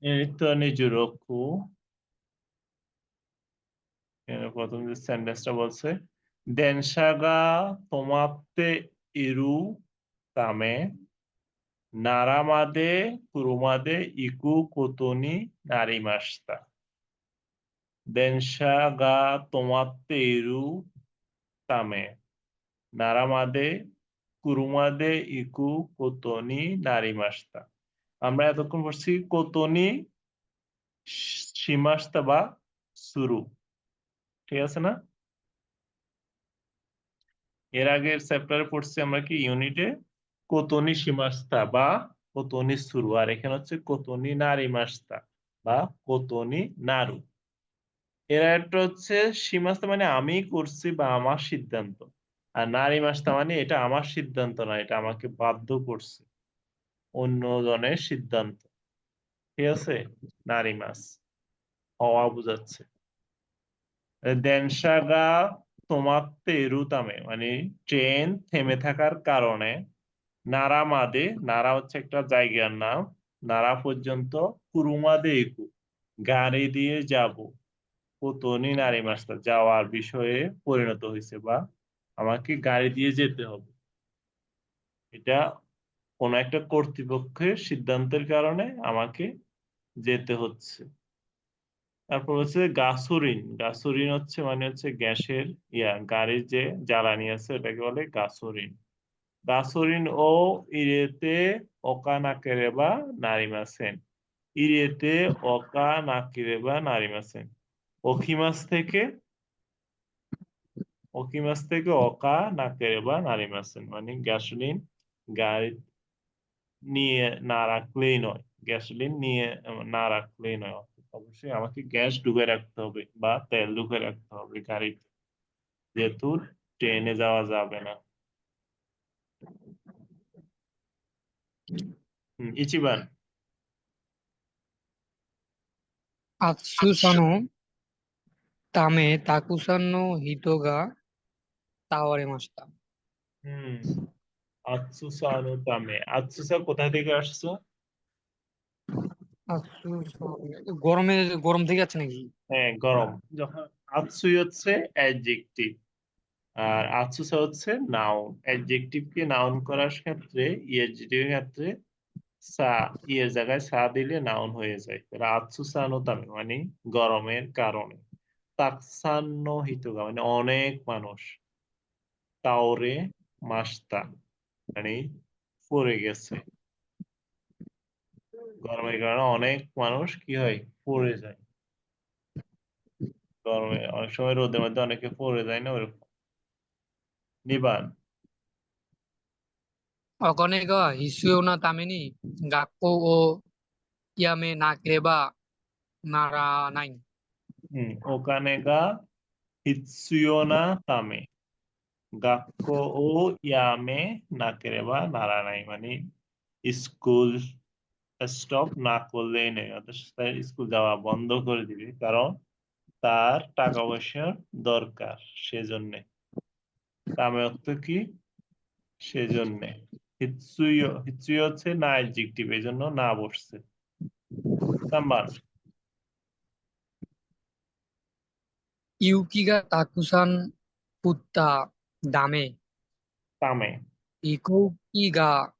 নিজুরকু প্রথম যে সেন্টেন্সটা বলছে দেনশাগা তোমাতে ইরু তামে নারামাদে কুরুমাদে ইকু কোতনি নারিমাস্তা দেনশাগা তোমাতে ইরু তামে নারামাদে কুরুমাদে ইকু কোতনি নারিমাস্তা আমরা এতক্ষণ পড়ছি কোতনি সীমাস্তা বা সুরু ঠিক আছে না এর আগের চ্যাপ্টারে পড়ছি আমরা কি ইউনিটে কোতনি সীমাস্তা বা কোতনি সুরু আর এখানে হচ্ছে কোতনি নারিমাস্তা বা কোতনি নারু এর একটা হচ্ছে সীমাস্তা মানে আমি করছি বা আমার সিদ্ধান্ত আর নারিমাস্তা মানে এটা আমার সিদ্ধান্ত না এটা আমাকে বাধ্য করছে অন্য জনের সিদ্ধান্ত ঠিক আছে নারিমাস হওয়া বুঝাচ্ছে দেনশাগা তোমাত্তে রুতামে মানে ট্রেন থেমে থাকার কারণে নারামাদে নারা হচ্ছে একটা জায়গার নাম নারা পর্যন্ত কুরুমাদে ইকু গাড়ি দিয়ে যাব কোতনি নারিমাস্তা যাওয়ার বিষয়ে পরিণত হয়েছে বা আমাকে গাড়ি দিয়ে যেতে হবে এটা কোন একটা কর্তৃপক্ষের সিদ্ধান্তের কারণে আমাকে যেতে হচ্ছে তারপর হচ্ছে গাসোরিন গাসোরিন হচ্ছে মানে হচ্ছে গ্যাসের গাড়ির যে জ্বালানি আছে এটাকে বলে গাসোরিন গাসোরিন ও ইরেতে ওকা নাকেরেবা নারিমাসেন ইরেতে ওকা নাকিরেবা নারিমাসেন ওকিমাস থেকে ওকিমাস থেকে ওকা নাকেরেবা নারিমাসেন মানে গ্যাসোলিন গাড়ি নিয়ে না রাখলেই নয় গ্যাসোলিন নিয়ে না রাখলেই নয় অবশ্যই আমাকে গ্যাস ঢুকে রাখতে হবে বা তেল ঢুকে রাখতে হবে গাড়িতে যেহেতু ট্রেনে যাওয়া যাবে না ইচিবান 暑さのためたくさんの人が倒れました。হুম আতসুসা আনুতামে আতসুসা কোথা থেকে আসছো আচ্ছা, গরমে গরম থেকে আছে নাকি? হ্যাঁ গরম যখন আতসুই হচ্ছে অ্যাডজেক্টিভ আর আতসুসা হচ্ছে নাউন অ্যাডজেক্টিভ কে নাউন করার ক্ষেত্রে ইয়ের ক্ষেত্রে সা ইয়ের জায়গায় সা দিলে নাউন হয়ে যায় তাহলে আতসুসানুতামে মানে গরমের কারণে তাকসান্ন হিতুগা মানে অনেক মানুষ তাওরে মাস্তা মানে পড়ে গেছে গরমের কারণে অনেক মানুষ কি হয় পড়ে যায় গরমে অনেক সময় রোদের মধ্যে অনেকে পড়ে যায় না ওরকম নিবান お金が必要なために学校を辞めなければならない。ওখানে গা হিৎসুয়োনা তামে গাক্কো ও ইয়ামে নাকেরেবা নারা নাই মানে স্কুল স্টপ না করলেই নেই অর্থাৎ স্কুল যাওয়া বন্ধ করে দিবে কারণ তার টাকা পয়সার দরকার সেজন্যে তামে অর্থ কি সেজন্যে হিৎসুইও হিৎসুইও হচ্ছে না অ্যাডজেক্টিভ এই জন্য না বসছে সাম্বান 雪がたくさん降ったため তামে 飛行機が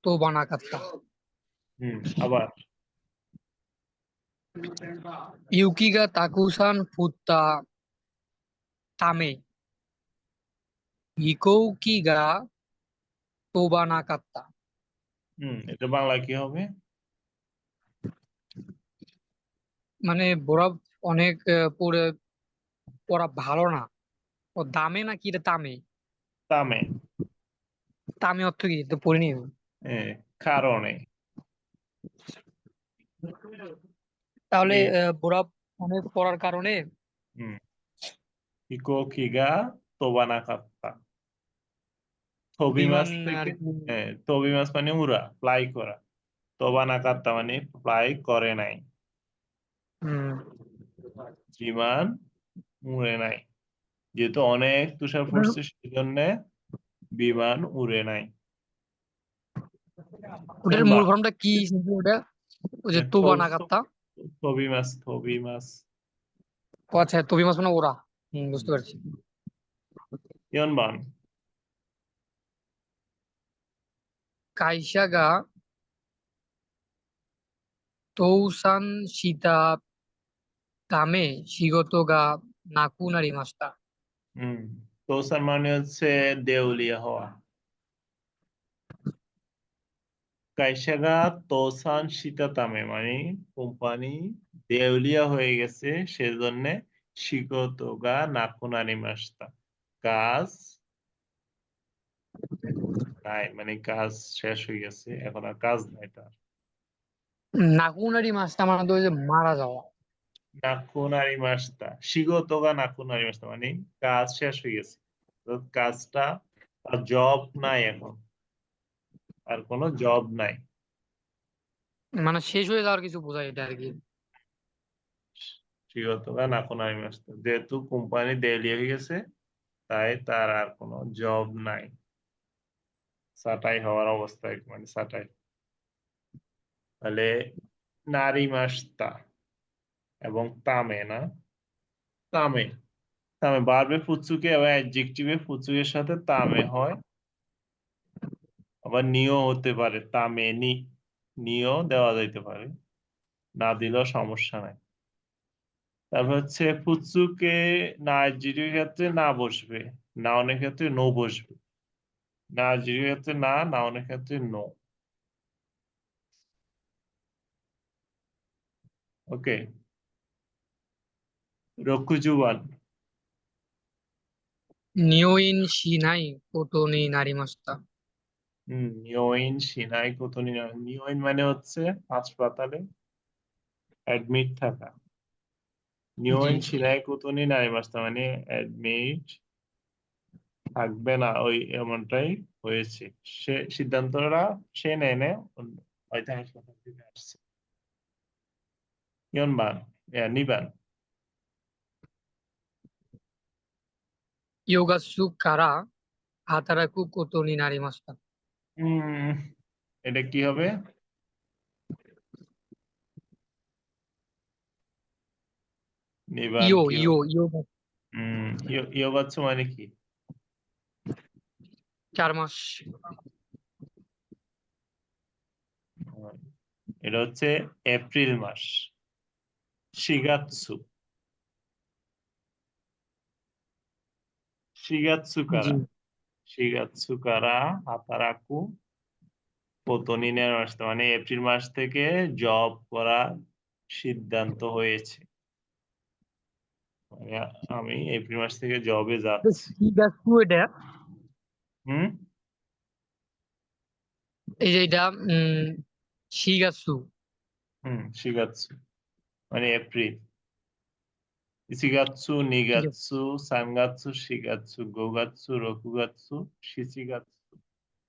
飛ばなかった。আবার 雪がたくさん降ったため飛行機が飛ばなかった。এটা বাংলা কি হবে মানে বরফ অনেক পড়ে পড়া ভালো না। ও দামে না কি রে তামে? তামে তামে অর্থ কি তো পড়িনি আমি। কারণে তাহলে এই বরফ অনেক পড়ার কারণে হিকোকিগা তোবানা কাত্তা থবি বিমান মাছ আর থেকে কি। থবি মাছ মানে উড়া ফ্লাই করা তোবানা কাত্তা মানে ফ্লাই করে নাই হুম, বিমান উড়ে নাই যেহেতু অনেক তুষার পড়ছে সেজন্য বিমান উড়ে নাই ওটার মূল সেনবা ফর্মটা কি শুনছি ওটা? ওই যে তোবা নাকাত্তা। থবি মাছ। ও আচ্ছা, তবি মাছ মানে ওরা। বুঝতে পারছি। ইয়নবান। কাইসাগা তৌসান সীতা তামে শিগত গা নাকু নারি মাস্তা। তোসান মানে হচ্ছে দেউলিয়া হওয়া। কাইসাগা তোসান শীতাতামে মানে কোম্পানি দেউলিয়া হয়ে গেছে, সেজন্য শিগতোগা নাকুনারি মাস্তা, কাজ নাই, মানে কাজ শেষ হয়ে গেছে, এখন আর কাজ নাই তার। নাকু নারি মাস্তা মানে তো ওই যে মারা যাওয়া। নাকুনারি মাস্তা, শিগতোগা নাকুনারি মাস্তা মানে কাজ শেষ হয়ে গেছে, তো কাজটা আর জব নাই এখন, আর কোনো জব নাই। মানে শেষ হয়ে যাওয়ার কিছু বোঝায় এটা আর কি। শিগতোগা নাকুনারি মাস্তা, যেহেতু কোম্পানি দেউলিয়া হয়ে গেছে তাই তার আর কোনো জব নাই, ছাঁটাই হওয়ার অবস্থায়, মানে ছাঁটাই। তাহলে নারী মাস্তা এবং তামে না, তামে, তামে বারবে ফুৎসুকে এবং অ্যাডজেক্টিভে ফুৎসুকের সাথে তামে হয়, আবার নিও হতে পারে, তামে নি, নিও দেওয়া যাইতে পারে, না দিলেও সমস্যা নাই। তারপর হচ্ছে ফুৎসুকে না অ্যাডজেক্টিভের ক্ষেত্রে না বসবে, নাউনের ক্ষেত্রে নো বসবে, না অ্যাডজেক্টিভের ক্ষেত্রে না, নাউনের ক্ষেত্রে নো। ওকে। রক্ষুজুবান। নিওইন শিনাই কোটোনি নারি মাস্তা। নিওইন সিনাই কোতনি, নিওইন মানে হচ্ছে হাসপাতালে অ্যাডমিট থাকা, জি। নিওইন সিনাই কোতনি নারী মাস্তা মানে অ্যাডমিট থাকবে না, ওই এমনটাই হয়েছে, সে সিদ্ধান্তটা সে নেয় না, হয়তো হাসপাতাল থেকে আসছে। ইয়নবান, নিবান। ইয়োগাসু কারা হাতারাকু কোটোনি নারি মাস্তা। উম এটা কি হবে? নিবান ইয়ো কি ইয়ো হবে? ইয়ো ইয়োগাচ্ছ মানে কি? 4 মাস। এটা হচ্ছে এপ্রিল মাস। শিগাৎসু, শিগাৎসু জি। কারা, শিগাৎসু কারা হাতারাকু কোতনিনের মাস, মানে এপ্রিল মাস থেকে জব করা সিদ্ধান্ত হয়েছে, মানে আমি এপ্রিল মাস থেকে জবে যাচ্ছি। শিগাসু এটা, হুম এই যে এটা শিগাসু। শিগাৎসু মানে এপ্রিল। ইচিগাৎসু, ঠিক আছে। নিগাৎসু, সানগাৎসু, শিগাৎসু, গোগাৎসু, রকুগাৎসু, শিচিগাৎসু,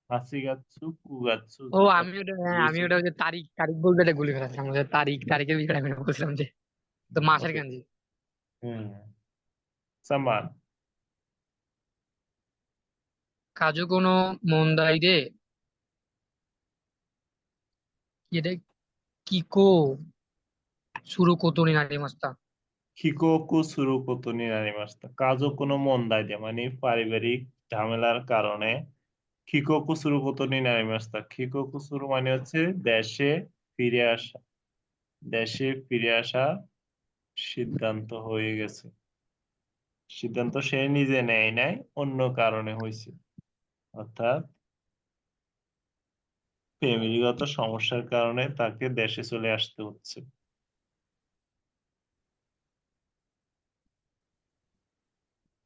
হাসিগাৎসু, কুগাৎসু, ও আমি জুগাৎসু, ওটা, হ্যাঁ আমি ওটা রুসুগাৎসু। ওই যে তারিখ তারিখ বলতে এটা গুলি ফেলাছিলাম, ওই যে তারিখের বিষয়টা আমি বলছিলাম যে তো মাসের ওকে। গাঞ্জি। হুম সামান। কাজু কোনো মন্দাই রে এটা কিকো শুরু কোতনি নারি মাস্তা। হিকোকু সুরুকোতো নিরানিমাস্তা, কাজও কোনো মন্দাই দে মানে পারিবারিক ঝামেলার কারণে খিকোকু সুরুকোতো নিরানিমাস্তা, খিকোকু সুরু মানে হচ্ছে দেশে ফিরে আসা, দেশে ফিরে আসা সিদ্ধান্ত হয়ে গেছে, সিদ্ধান্ত সে নিজে নেয় নাই, অন্য কারণে হয়েছে, অর্থাৎ ফ্যামিলিগত সমস্যার কারণে তাকে দেশে চলে আসতে হচ্ছে।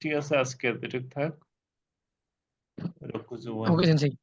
ঠিক আছে, আজকে এতটুকু থাক। রক্ষু জীবন। ওকে সেন্সেই।